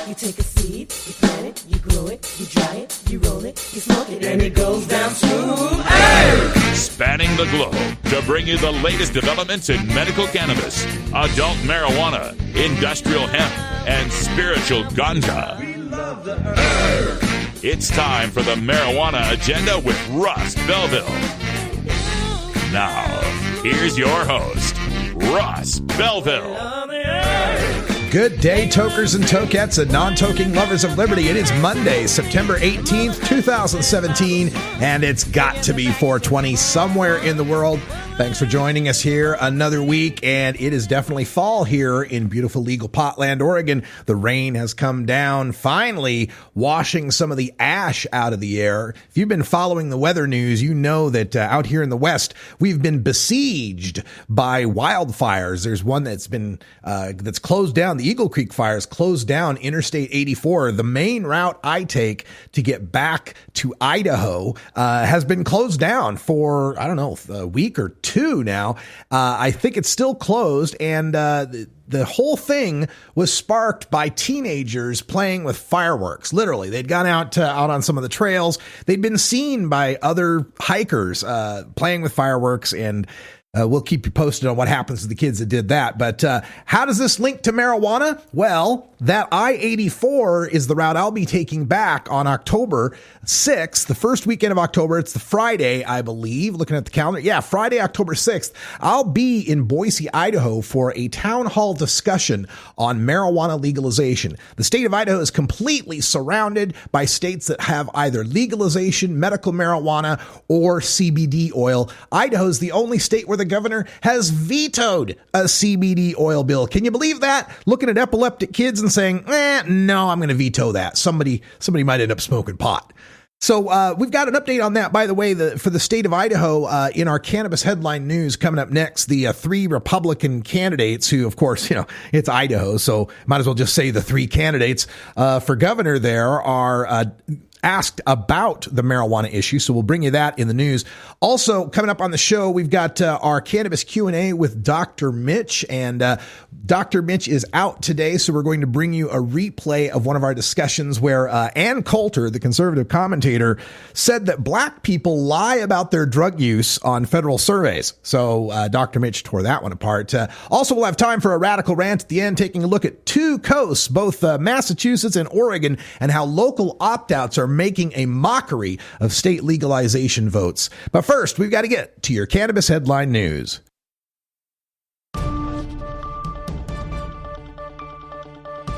You take a seed, you plant it, you grow it, you dry it, you roll it, you smoke it, and it goes down smooth. Hey! Spanning the globe to bring you the latest developments in medical cannabis, adult marijuana, industrial hemp, and spiritual ganja. It's time for the Marijuana Agenda with Russ Belville. Now, here's your host, Russ Belville. Good day, tokers and tokettes and non-toking lovers of liberty. It is Monday, September 18th, 2017, and it's got to be 420 somewhere in the world. Thanks for joining us here another week, and it is definitely fall here in beautiful legal Potland, Oregon. The rain has come down, finally washing some of the ash out of the air. If you've been following the weather news, you know that out here in the West, we've been besieged by wildfires. There's one that's been that's closed down. The Eagle Creek fires closed down Interstate 84. The main route I take to get back to Idaho has been closed down for, I don't know, a week or two now. I think it's still closed, and the whole thing was sparked by teenagers playing with fireworks. Literally, they'd gone out on some of the trails. They'd been seen by other hikers playing with fireworks, and we'll keep you posted on what happens to the kids that did that. But how does this link to marijuana? Well, that I-84 is the route I'll be taking back on October 6th, the first weekend of October. It's the Friday, I believe, looking at the calendar. Yeah, Friday, October 6th. I'll be in Boise, Idaho for a town hall discussion on marijuana legalization. The state of Idaho is completely surrounded by states that have either legalization, medical marijuana, or CBD oil. Idaho is the only state where the governor has vetoed a CBD oil bill. Can you believe that? Looking at epileptic kids and saying, no, I'm going to veto that. Somebody might end up smoking pot. So we've got an update on that, by the way, for the state of Idaho in our cannabis headline news coming up next. The three Republican candidates who, of course, it's Idaho, so might as well just say the three candidates for governor there are asked about the marijuana issue. So we'll bring you that in the news. Also coming up on the show, we've got our cannabis Q&A with Dr. Mitch, and Dr. Mitch is out today. So we're going to bring you a replay of one of our discussions where Ann Coulter, the conservative commentator, said that black people lie about their drug use on federal surveys. So Dr. Mitch tore that one apart. Also, we'll have time for a radical rant at the end, taking a look at two coasts, both Massachusetts and Oregon, and how local opt-outs are making a mockery of state legalization votes. But first, we've got to get to your cannabis headline news.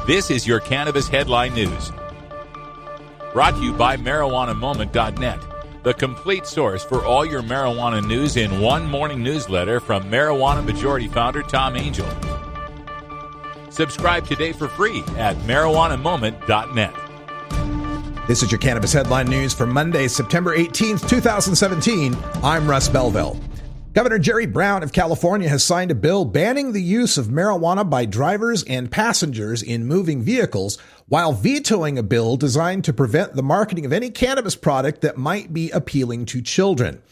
This is your cannabis headline news. Brought to you by MarijuanaMoment.net, the complete source for all your marijuana news in one morning newsletter from Marijuana Majority Founder Tom Angel. Subscribe today for free at MarijuanaMoment.net. This is your cannabis headline news for Monday, September 18th, 2017. I'm Russ Belville. Governor Jerry Brown of California has signed a bill banning the use of marijuana by drivers and passengers in moving vehicles, while vetoing a bill designed to prevent the marketing of any cannabis product that might be appealing to children.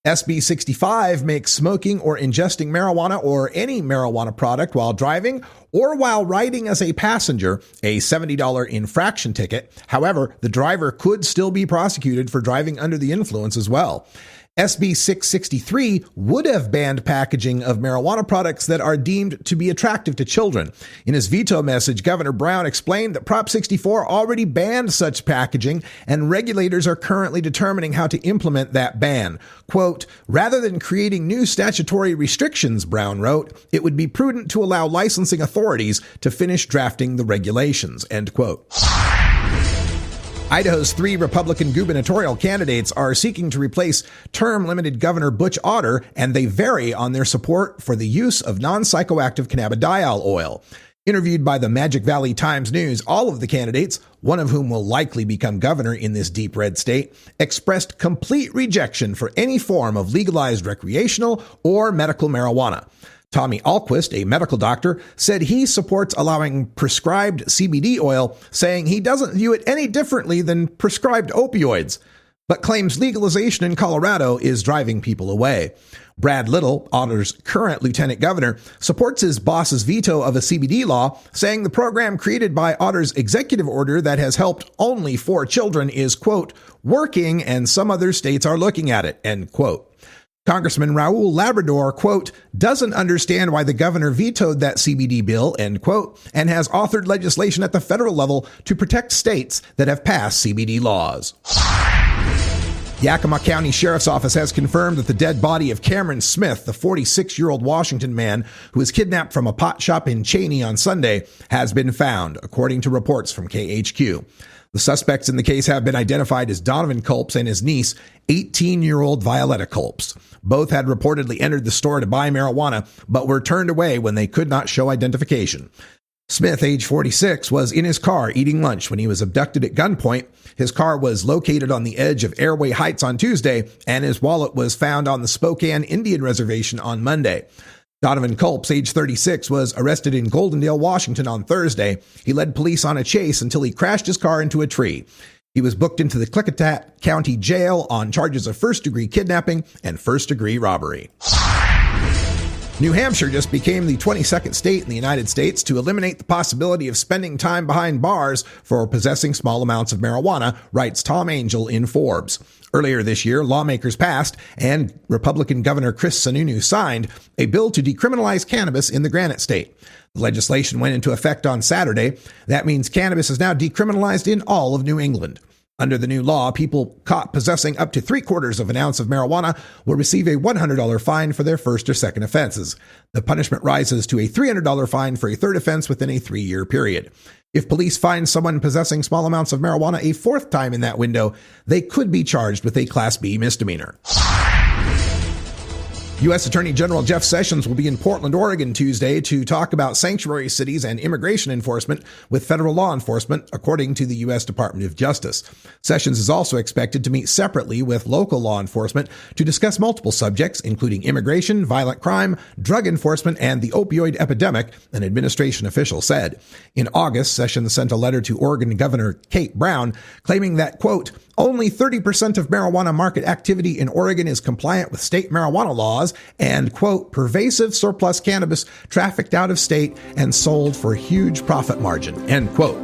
SB 65 makes smoking or ingesting marijuana or any marijuana product while driving or while riding as a passenger a $70 infraction ticket. However, the driver could still be prosecuted for driving under the influence as well. SB 663 would have banned packaging of marijuana products that are deemed to be attractive to children. In his veto message, Governor Brown explained that Prop 64 already banned such packaging, and regulators are currently determining how to implement that ban. Quote, rather than creating new statutory restrictions, Brown wrote, it would be prudent to allow licensing authorities to finish drafting the regulations, end quote. Idaho's three Republican gubernatorial candidates are seeking to replace term-limited Governor Butch Otter, and they vary on their support for the use of non-psychoactive cannabidiol oil. Interviewed by the Magic Valley Times-News, all of the candidates, one of whom will likely become governor in this deep red state, expressed complete rejection for any form of legalized recreational or medical marijuana. Tommy Alquist, a medical doctor, said he supports allowing prescribed CBD oil, saying he doesn't view it any differently than prescribed opioids. but claims legalization in Colorado is driving people away. Brad Little, Otter's current lieutenant governor, supports his boss's veto of a CBD law, saying the program created by Otter's executive order that has helped only 4 children is, quote, working, and some other states are looking at it, end quote. Congressman Raul Labrador, quote, doesn't understand why the governor vetoed that CBD bill, end quote, and has authored legislation at the federal level to protect states that have passed CBD laws. Yakima County Sheriff's Office has confirmed that the dead body of Cameron Smith, the 46-year-old Washington man who was kidnapped from a pot shop in Cheney on Sunday, has been found, according to reports from KHQ. The suspects in the case have been identified as Donovan Culps and his niece, 18-year-old Violetta Culps. Both had reportedly entered the store to buy marijuana, but were turned away when they could not show identification. Smith, age 46, was in his car eating lunch when he was abducted at gunpoint. His car was located on the edge of Airway Heights on Tuesday, and his wallet was found on the Spokane Indian Reservation on Monday. Donovan Culps, age 36, was arrested in Goldendale, Washington on Thursday. He led police on a chase until he crashed his car into a tree. He was booked into the Klickitat County Jail on charges of first-degree kidnapping and first-degree robbery. New Hampshire just became the 22nd state in the United States to eliminate the possibility of spending time behind bars for possessing small amounts of marijuana, writes Tom Angel in Forbes. Earlier this year, lawmakers passed, and Republican Governor Chris Sununu signed, a bill to decriminalize cannabis in the Granite State. The legislation went into effect on Saturday. That means cannabis is now decriminalized in all of New England. Under the new law, people caught possessing up to 3/4 of an ounce of marijuana will receive a $100 fine for their first or second offenses. The punishment rises to a $300 fine for a third offense within a 3-year period. If police find someone possessing small amounts of marijuana a 4th time in that window, they could be charged with a Class B misdemeanor. U.S. Attorney General Jeff Sessions will be in Portland, Oregon Tuesday to talk about sanctuary cities and immigration enforcement with federal law enforcement, according to the U.S. Department of Justice. Sessions is also expected to meet separately with local law enforcement to discuss multiple subjects, including immigration, violent crime, drug enforcement, and the opioid epidemic, an administration official said. In August, Sessions sent a letter to Oregon Governor Kate Brown claiming that, quote, only 30% of marijuana market activity in Oregon is compliant with state marijuana laws, and, quote, pervasive surplus cannabis trafficked out of state and sold for a huge profit margin, end quote.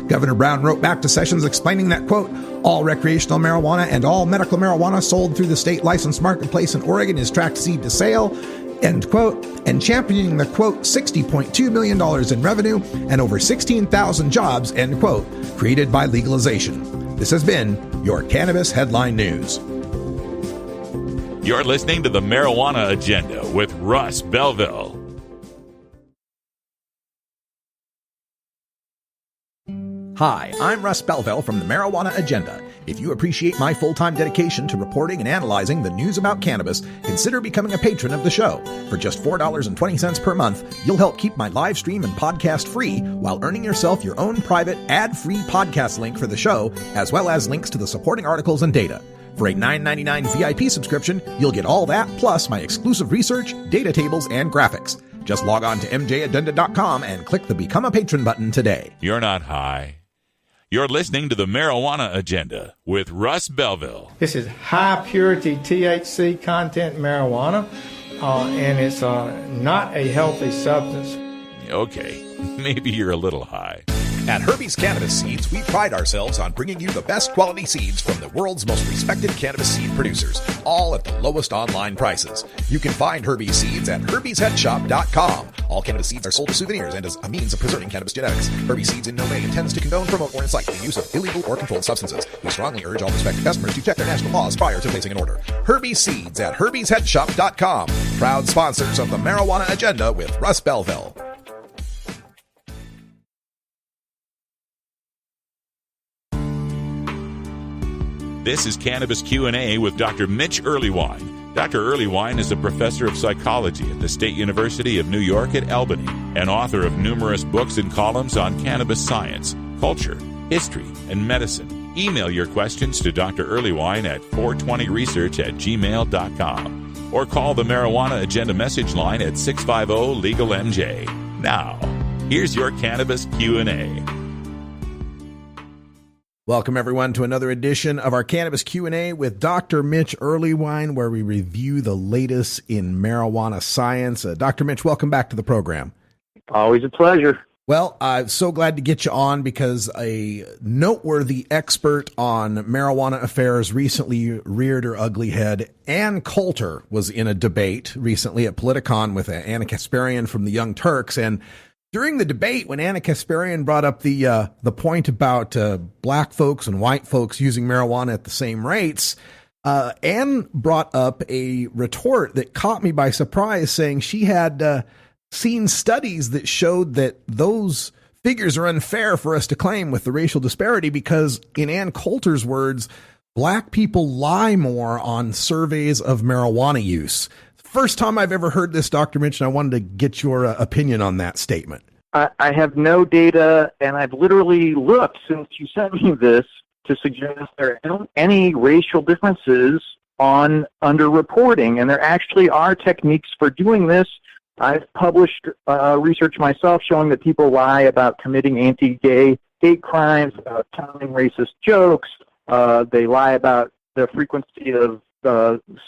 Governor Brown wrote back to Sessions explaining that, quote, all recreational marijuana and all medical marijuana sold through the state licensed marketplace in Oregon is tracked seed to sale, end quote, and championing the, quote, $60.2 million in revenue and over 16,000 jobs, end quote, created by legalization. This has been your Cannabis Headline News. You're listening to the Marijuana Agenda with Russ Belville. Hi, I'm Russ Belville from the Marijuana Agenda. If you appreciate my full-time dedication to reporting and analyzing the news about cannabis, consider becoming a patron of the show. For just $4.20 per month, you'll help keep my live stream and podcast free while earning yourself your own private ad-free podcast link for the show, as well as links to the supporting articles and data. For a $9.99 VIP subscription, you'll get all that plus my exclusive research, data tables, and graphics. Just log on to mjaddenda.com and click the Become a Patron button today. You're not high. You're listening to the Marijuana Agenda with Russ Belville. This is high-purity THC content marijuana, and it's not a healthy substance. Okay, maybe you're a little high. At Herbie's Cannabis Seeds, we pride ourselves on bringing you the best quality seeds from the world's most respected cannabis seed producers, all at the lowest online prices. You can find Herbie's Seeds at herbiesheadshop.com. All cannabis seeds are sold as souvenirs and as a means of preserving cannabis genetics. Herbie's Seeds in no way intends to condone, promote, or incite the use of illegal or controlled substances. We strongly urge all prospective customers to check their national laws prior to placing an order. Herbie's Seeds at herbiesheadshop.com. Proud sponsors of the Marijuana Agenda with Russ Belville. This is Cannabis Q&A with Dr. Mitch Earleywine. Dr. Earleywine is a professor of psychology at the State University of New York at Albany and author of numerous books and columns on cannabis science, culture, history, and medicine. Email your questions to Dr. Earleywine at 420research@gmail.com or call the Marijuana Agenda message line at 650-LEGAL-MJ. Now, here's your Cannabis Q&A. Welcome, everyone, to another edition of our Cannabis Q&A with Dr. Mitch Earleywine, where we review the latest in marijuana science. Dr. Mitch, welcome back to the program. Always a pleasure. Well, I'm so glad to get you on because a noteworthy expert on marijuana affairs recently reared her ugly head. Ann Coulter was in a debate recently at Politicon with Anna Kasparian from the Young Turks, and during the debate, when Anna Kasparian brought up the point about black folks and white folks using marijuana at the same rates, Ann brought up a retort that caught me by surprise, saying she had seen studies that showed that those figures are unfair for us to claim with the racial disparity because, in Ann Coulter's words, black people lie more on surveys of marijuana use. First time I've ever heard this, Dr. Mitch, and I wanted to get your opinion on that statement. I have no data, and I've literally looked since you sent me this to suggest there aren't any racial differences on underreporting, and there actually are techniques for doing this. I've published research myself showing that people lie about committing anti-gay hate crimes, about telling racist jokes. They lie about the frequency of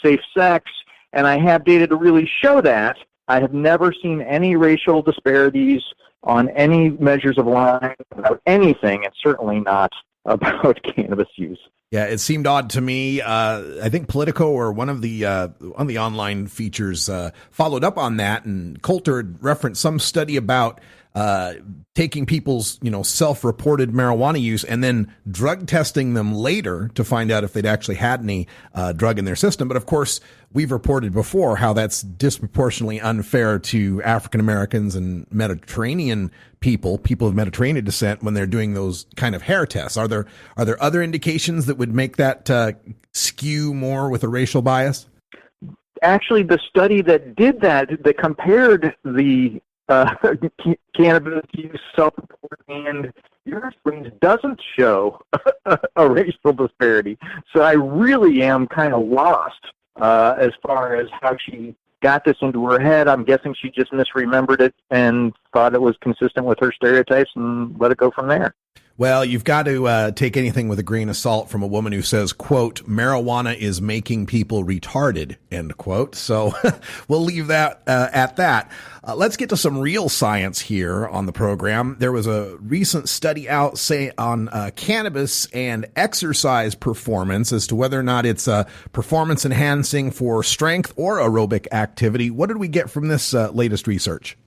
safe sex. And I have data to really show that. I have never seen any racial disparities on any measures of lying about anything, and certainly not about cannabis use. Yeah, it seemed odd to me. I think Politico or one of the online features followed up on that, and Coulter had referenced some study about taking people's, self-reported marijuana use and then drug testing them later to find out if they'd actually had any drug in their system. But of course, we've reported before how that's disproportionately unfair to African Americans and Mediterranean people of Mediterranean descent when they're doing those kind of hair tests. Are there other indications that would make that skew more with a racial bias? Actually, the study that did that compared the cannabis use, self-report, and urine screens doesn't show a racial disparity. So I really am kind of lost as far as how she got this into her head. I'm guessing she just misremembered it and thought it was consistent with her stereotypes and let it go from there. Well, you've got to take anything with a grain of salt from a woman who says, quote, marijuana is making people retarded, end quote. So we'll leave that at that. Let's get to some real science here on the program. There was a recent study out, on cannabis and exercise performance as to whether or not it's performance enhancing for strength or aerobic activity. What did we get from this latest research?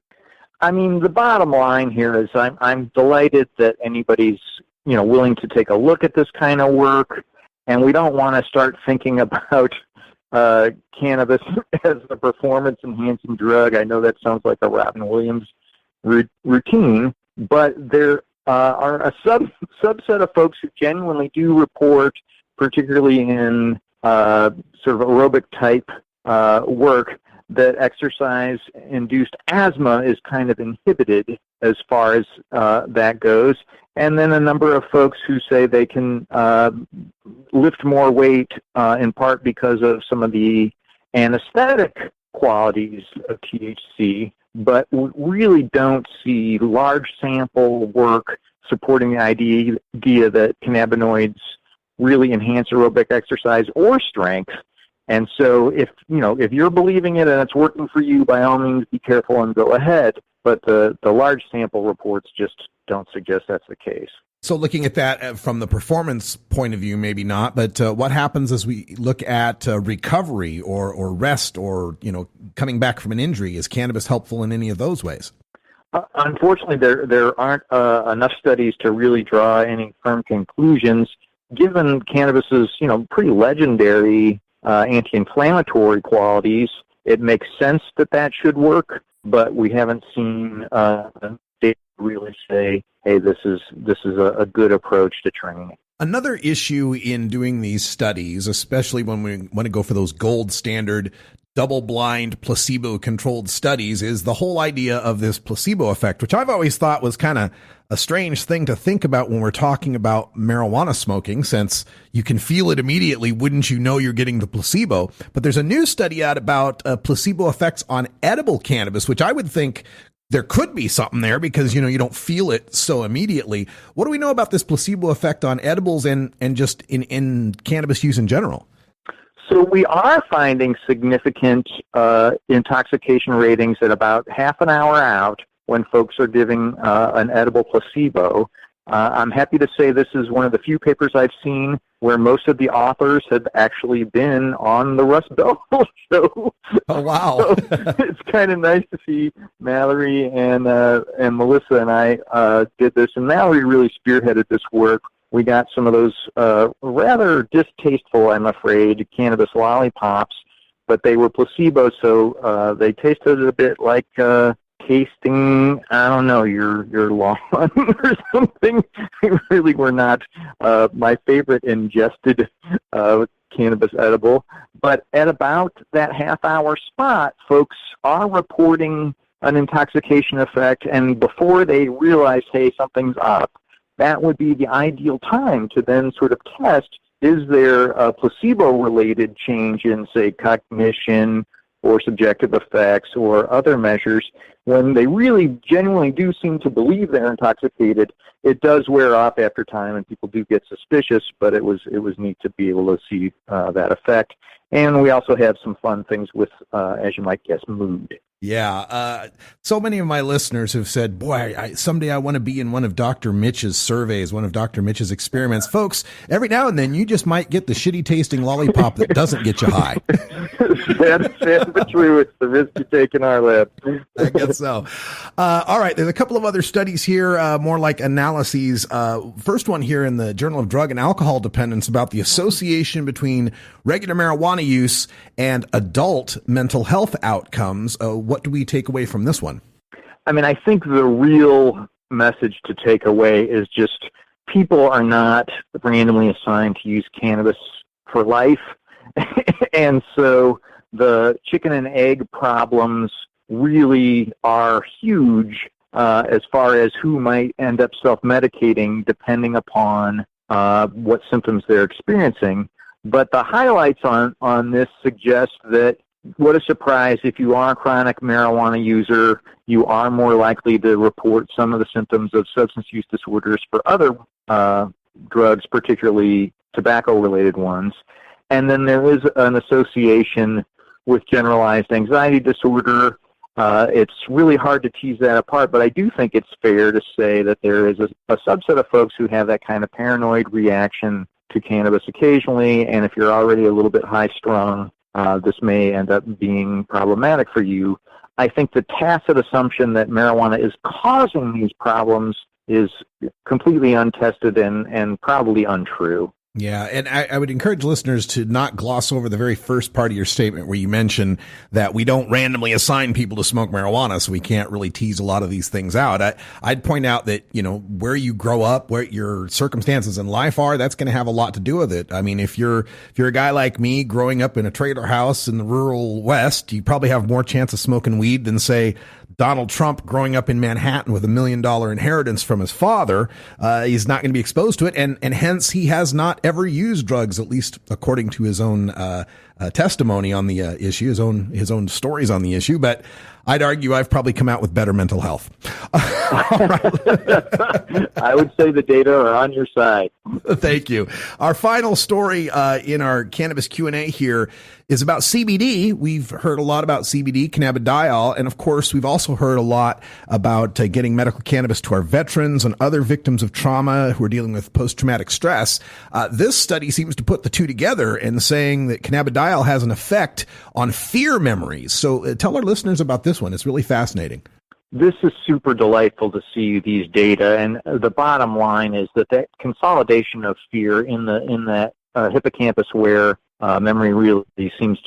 I mean, the bottom line here is I'm delighted that anybody's, willing to take a look at this kind of work, and we don't want to start thinking about cannabis as a performance-enhancing drug. I know that sounds like a Robin Williams routine, but there are a subset of folks who genuinely do report, particularly in sort of aerobic-type work, that exercise-induced asthma is kind of inhibited as far as that goes. And then a number of folks who say they can lift more weight in part because of some of the anesthetic qualities of THC, but really don't see large sample work supporting the idea that cannabinoids really enhance aerobic exercise or strength. And so if you're believing it and it's working for you, by all means, be careful and go ahead. But the large sample reports just don't suggest that's the case. So looking at that from the performance point of view, maybe not, but what happens as we look at recovery or rest or, coming back from an injury? Is cannabis helpful in any of those ways? Unfortunately, there aren't enough studies to really draw any firm conclusions. Given cannabis's, pretty legendary anti-inflammatory qualities, it makes sense that should work, but we haven't seen data really say, hey, this is a good approach to training. Another issue in doing these studies, especially when we want to go for those gold standard double-blind placebo-controlled studies, is the whole idea of this placebo effect, which I've always thought was kind of a strange thing to think about when we're talking about marijuana smoking, since you can feel it immediately. Wouldn't you know you're getting the placebo? But there's a new study out about placebo effects on edible cannabis, which I would think there could be something there because, you don't feel it so immediately. What do we know about this placebo effect on edibles and just in cannabis use in general? So we are finding significant intoxication ratings at about half an hour out when folks are giving an edible placebo. I'm happy to say this is one of the few papers I've seen where most of the authors have actually been on the Russ Bell show. Oh, wow. So it's kind of nice to see Mallory and Melissa and I did this. And Mallory really spearheaded this work. We got some of those rather distasteful, I'm afraid, cannabis lollipops, but they were placebo, so they tasted a bit like tasting, I don't know, your lawn or something. They really were not my favorite ingested cannabis edible. But at about that half-hour spot, folks are reporting an intoxication effect, and before they realize, hey, something's up, that would be the ideal time to then sort of test, is there a placebo-related change in, say, cognition or subjective effects or other measures. When they really genuinely do seem to believe they're intoxicated, it does wear off after time, and people do get suspicious, but it was neat to be able to see that effect. And we also have some fun things with, as you might guess, mood. Yeah. So many of my listeners have said, boy, someday I want to be in one of Dr. Mitch's surveys, one of Dr. Mitch's experiments. Folks, every now and then you just might get the shitty tasting lollipop that doesn't get you high. That's true. It's the risk you take in our lab. I guess so. All right. There's a couple of other studies here, more like analyses. First one here in the Journal of Drug and Alcohol Dependence about the association between regular marijuana use and adult mental health outcomes. What do we take away from this one? I mean, I think the real message to take away is just people are not randomly assigned to use cannabis for life. And so the chicken and egg problems really are huge as far as who might end up self-medicating depending upon what symptoms they're experiencing. But the highlights on this suggest that what a surprise, if you are a chronic marijuana user, you are more likely to report some of the symptoms of substance use disorders for other drugs, particularly tobacco-related ones. And then there is an association with generalized anxiety disorder. It's really hard to tease that apart, but I do think it's fair to say that there is a subset of folks who have that kind of paranoid reaction to cannabis occasionally, and if you're already a little bit high-strung, this may end up being problematic for you. I think the tacit assumption that marijuana is causing these problems is completely untested and probably untrue. Yeah, and I would encourage listeners to not gloss over the very first part of your statement where you mention that we don't randomly assign people to smoke marijuana, so we can't really tease a lot of these things out. I'd point out that, where you grow up, where your circumstances in life are, that's going to have a lot to do with it. I mean, if you're a guy like me growing up in a trailer house in the rural West, you probably have more chance of smoking weed than, say, Donald Trump growing up in Manhattan with $1 million inheritance from his father. He's not going to be exposed to it, and hence he has not ever used drugs, at least according to his own testimony on the issue, his own stories on the issue. But I'd argue I've probably come out with better mental health. I would say the data are on your side. Thank you. Our final story in our cannabis Q&A here is about CBD. We've heard a lot about CBD, cannabidiol, and of course, we've also heard a lot about getting medical cannabis to our veterans and other victims of trauma who are dealing with post-traumatic stress. This study seems to put the two together and saying that cannabidiol has an effect on fear memories. So tell our listeners about this one. It's really fascinating. This is super delightful to see these data, and the bottom line is that consolidation of fear in that hippocampus where memory really seems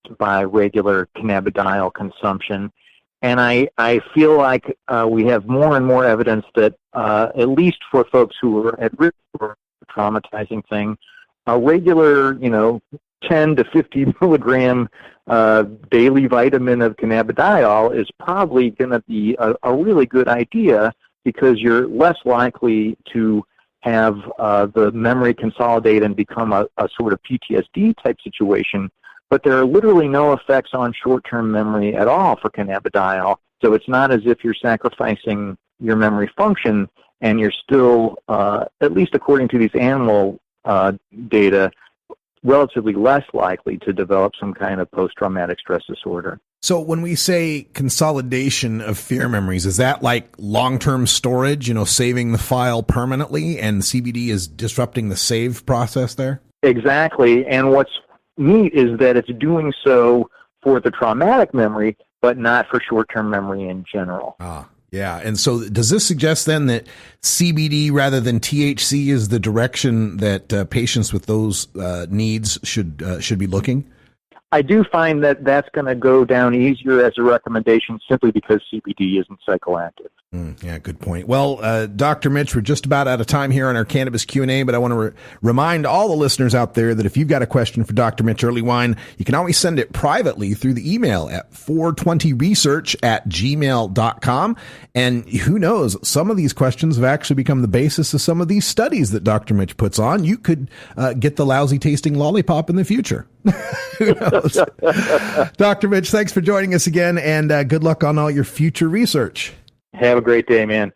to by regular cannabidiol consumption. And I feel like we have more and more evidence that at least for folks who are at risk for a traumatizing thing, a regular, 10 to 50 milligram daily vitamin of cannabidiol is probably going to be a really good idea because you're less likely to have the memory consolidate and become a sort of PTSD type situation. But there are literally no effects on short-term memory at all for cannabidiol. So it's not as if you're sacrificing your memory function, and you're still, at least according to these animal data, relatively less likely to develop some kind of post-traumatic stress disorder. So when we say consolidation of fear memories, is that like long-term storage, saving the file permanently, and CBD is disrupting the save process there? Exactly. And what's neat is that it's doing so for the traumatic memory, but not for short-term memory in general. Yeah. And so does this suggest then that CBD rather than THC is the direction that patients with those needs should be looking? I do find that that's going to go down easier as a recommendation simply because CBD isn't psychoactive. Yeah, good point. Well, Dr. Mitch, we're just about out of time here on our Cannabis Q&A, but I want to remind all the listeners out there that if you've got a question for Dr. Mitch Earleywine, you can always send it privately through the email at 420research@gmail.com. And who knows, some of these questions have actually become the basis of some of these studies that Dr. Mitch puts on. You could get the lousy tasting lollipop in the future. Who knows? Dr. Mitch, thanks for joining us again, and good luck on all your future research. Have a great day, man.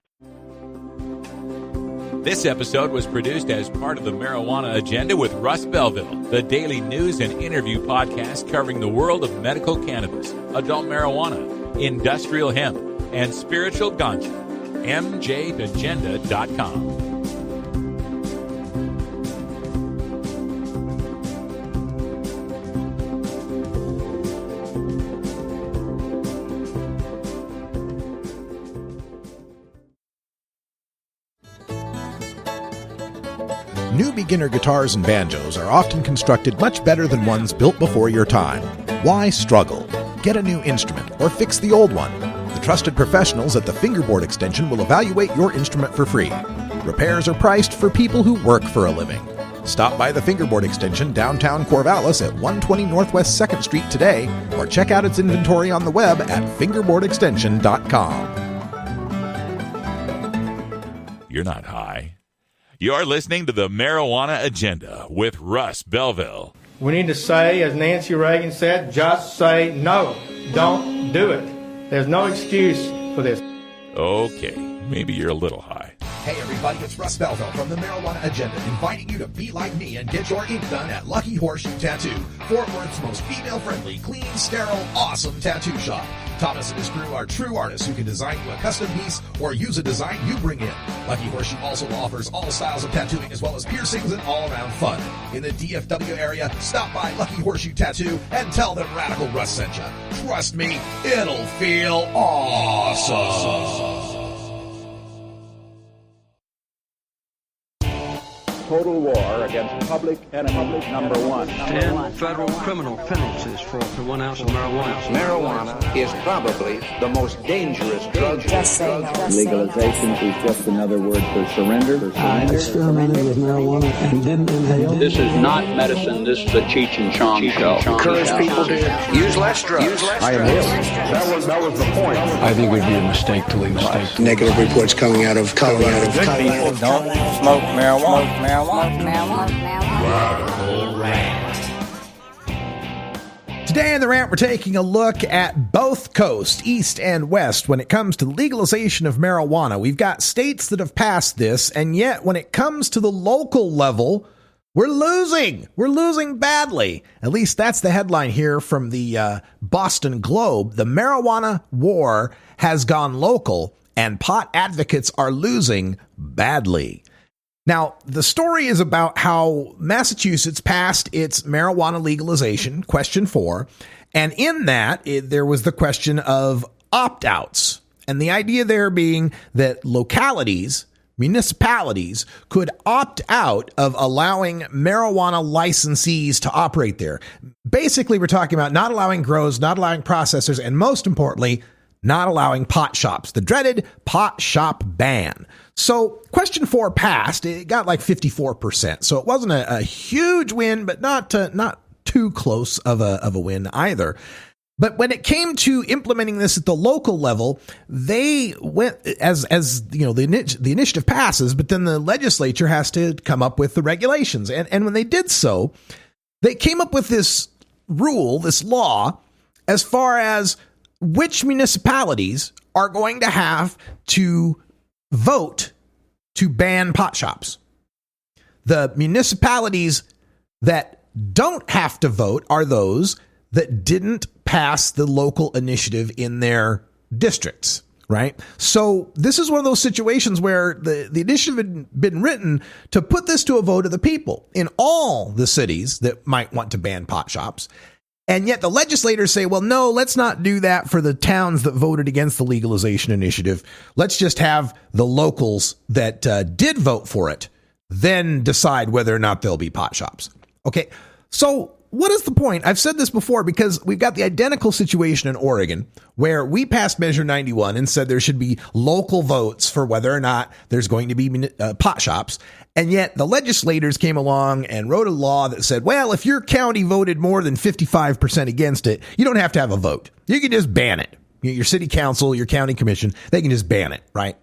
This episode was produced as part of the Marijuana Agenda with Russ Belville, the daily news and interview podcast covering the world of medical cannabis, adult marijuana, industrial hemp, and spiritual ganja. MJagenda.com. New beginner guitars and banjos are often constructed much better than ones built before your time. Why struggle? Get a new instrument or fix the old one. The trusted professionals at the Fingerboard Extension will evaluate your instrument for free. Repairs are priced for people who work for a living. Stop by the Fingerboard Extension downtown Corvallis at 120 Northwest 2nd Street today, or check out its inventory on the web at fingerboardextension.com. You're not high. You're listening to the Marijuana Agenda with Russ Belville. We need to say, as Nancy Reagan said, just say no. Don't do it. There's no excuse for this. Okay, maybe you're a little high. Hey everybody, it's Russ Belville from the Marijuana Agenda, inviting you to be like me and get your ink done at Lucky Horseshoe Tattoo, Fort Worth's most female-friendly, clean, sterile, awesome tattoo shop. Thomas and his crew are true artists who can design you a custom piece or use a design you bring in. Lucky Horseshoe also offers all styles of tattooing as well as piercings and all-around fun. In the DFW area, stop by Lucky Horseshoe Tattoo and tell them Radical Russ sent you. Trust me, it'll feel awesome. Total war against public enemy number one. 10 federal criminal penalties for 1 ounce of marijuana. Marijuana is probably the most dangerous drug. Legalization is just another word for surrender. I experimented with marijuana and didn't inhale. This is not medicine. This is a Cheech and Chong show. Encourage people to use less drugs. I am here. That was the point. I think it would be a mistake to legalize. Negative reports coming out of Colorado. People don't smoke marijuana. Today in the rant, we're taking a look at both coasts, East and West, when it comes to legalization of marijuana. We've got states that have passed this, and yet when it comes to the local level, we're losing. We're losing badly. At least that's the headline here from the Boston Globe. The marijuana war has gone local, and pot advocates are losing badly. Now, the story is about how Massachusetts passed its marijuana legalization, question 4, and in that, there was the question of opt-outs, and the idea there being that localities, municipalities, could opt out of allowing marijuana licensees to operate there. Basically, we're talking about not allowing grows, not allowing processors, and most importantly, not allowing pot shops, the dreaded pot shop ban. So question 4 passed. It got like 54%. So it wasn't a huge win, but not too close of a win either. But when it came to implementing this at the local level, they went as you know, the initiative passes, but then the legislature has to come up with the regulations. And when they did so, they came up with this rule, this law, as far as which municipalities are going to have to vote to ban pot shops. The municipalities that don't have to vote are those that didn't pass the local initiative in their districts, right? So this is one of those situations where the initiative had been written to put this to a vote of the people in all the cities that might want to ban pot shops. And yet the legislators say, well, no, let's not do that for the towns that voted against the legalization initiative. Let's just have the locals that did vote for it then decide whether or not there'll be pot shops. Okay, so what is the point? I've said this before because we've got the identical situation in Oregon where we passed Measure 91 and said there should be local votes for whether or not there's going to be pot shops. And yet the legislators came along and wrote a law that said, well, if your county voted more than 55% against it, you don't have to have a vote. You can just ban it. Your city council, your county commission, they can just ban it, right?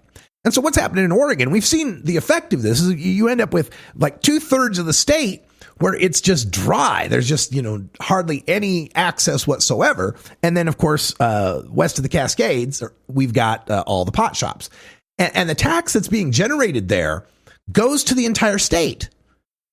And so what's happening in Oregon, we've seen the effect of this. You end up with like 2/3 of the state where it's just dry. There's just, hardly any access whatsoever. And then, of course, west of the Cascades, we've got all the pot shops. And the tax that's being generated there goes to the entire state.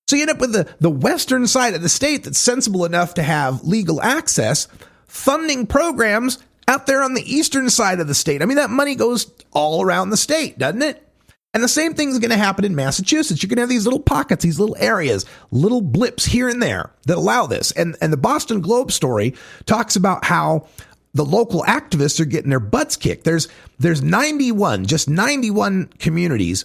So you end up with the western side of the state that's sensible enough to have legal access, funding programs out there on the eastern side of the state. I mean, that money goes all around the state, doesn't it? And the same thing is going to happen in Massachusetts. You're going to have these little pockets, these little areas, little blips here and there that allow this. And the Boston Globe story talks about how the local activists are getting their butts kicked. There's 91 communities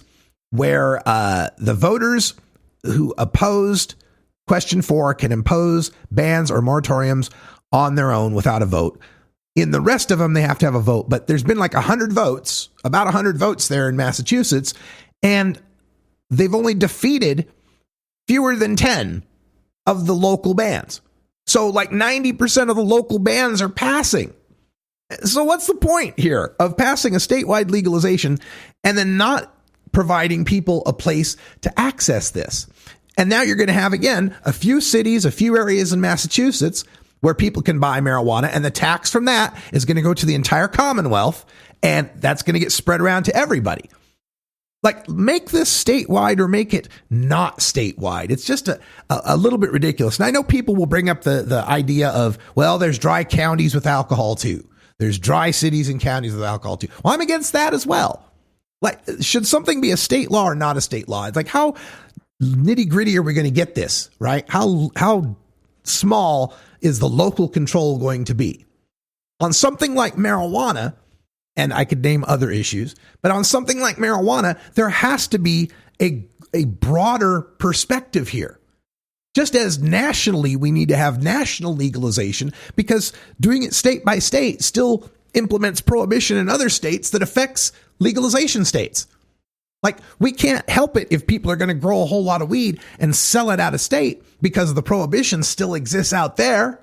where the voters who opposed Question 4 can impose bans or moratoriums on their own without a vote. In the rest of them, they have to have a vote. But there's been like 100 votes, about 100 votes there in Massachusetts, and they've only defeated fewer than 10 of the local bans. So like 90% of the local bans are passing. So what's the point here of passing a statewide legalization and then not providing people a place to access this? And now you're going to have, again, a few cities, a few areas in Massachusetts where people can buy marijuana, and the tax from that is going to go to the entire Commonwealth, and that's going to get spread around to everybody. Like, make this statewide or make it not statewide. It's just a little bit ridiculous. And I know people will bring up the idea of, well, there's dry counties with alcohol too. There's dry cities and counties with alcohol too. Well, I'm against that as well. Like, should something be a state law or not a state law? It's like, how nitty gritty are we going to get this, right? How small is the local control going to be? On something like marijuana, and I could name other issues, but on something like marijuana, there has to be a broader perspective here. Just as nationally, we need to have national legalization, because doing it state by state still implements prohibition in other states that affects legalization states. Like, we can't help it if people are going to grow a whole lot of weed and sell it out of state because the prohibition still exists out there.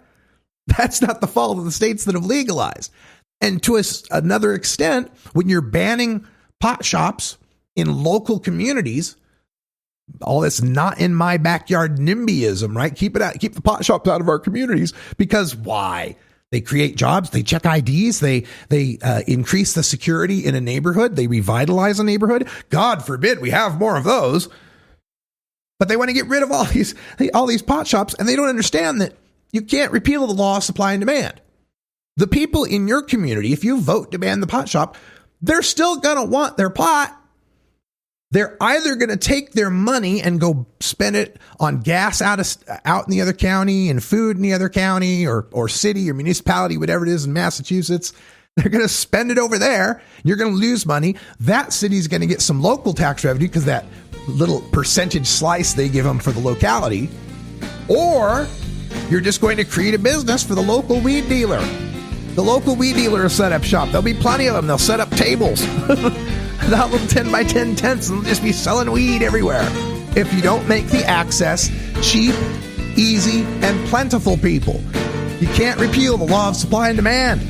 That's not the fault of the states that have legalized. And to another extent, when you're banning pot shops in local communities, all this not in my backyard NIMBYism, right? Keep it out, keep the pot shops out of our communities, because why? They create jobs, they check IDs, they increase the security in a neighborhood, they revitalize a neighborhood. God forbid we have more of those. But they want to get rid of all these pot shops, and they don't understand that you can't repeal the law of supply and demand. The people in your community, if you vote to ban the pot shop, they're still going to want their pot. They're either going to take their money and go spend it on gas out in the other county and food in the other county or city or municipality, whatever it is in Massachusetts. They're going to spend it over there. You're going to lose money. That city's going to get some local tax revenue because that little percentage slice they give them for the locality. Or you're just going to create a business for the local weed dealer. The local weed dealer will set up shop. There'll be plenty of them. They'll set up tables. That little 10 by 10 tents, and they'll just be selling weed everywhere. If you don't make the access cheap, easy, and plentiful, people, you can't repeal the law of supply and demand.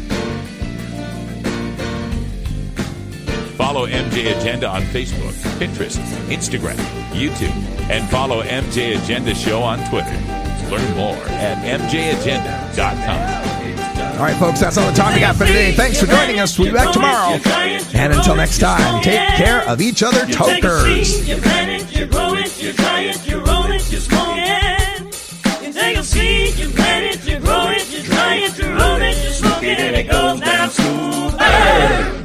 Follow MJ Agenda on Facebook, Pinterest, Instagram, YouTube, and follow MJ Agenda Show on Twitter. Learn more at mjagenda.com. All right, folks, that's all the time we got for today. Thanks for joining us. We'll be back tomorrow. And until next time, take care of each other, tokers. You plant it, you grow it, you try it, you roll it, you smoke it. You take a seed, you plant it, you grow it, you try it, you roll it, you smoke it, and it goes down smooth.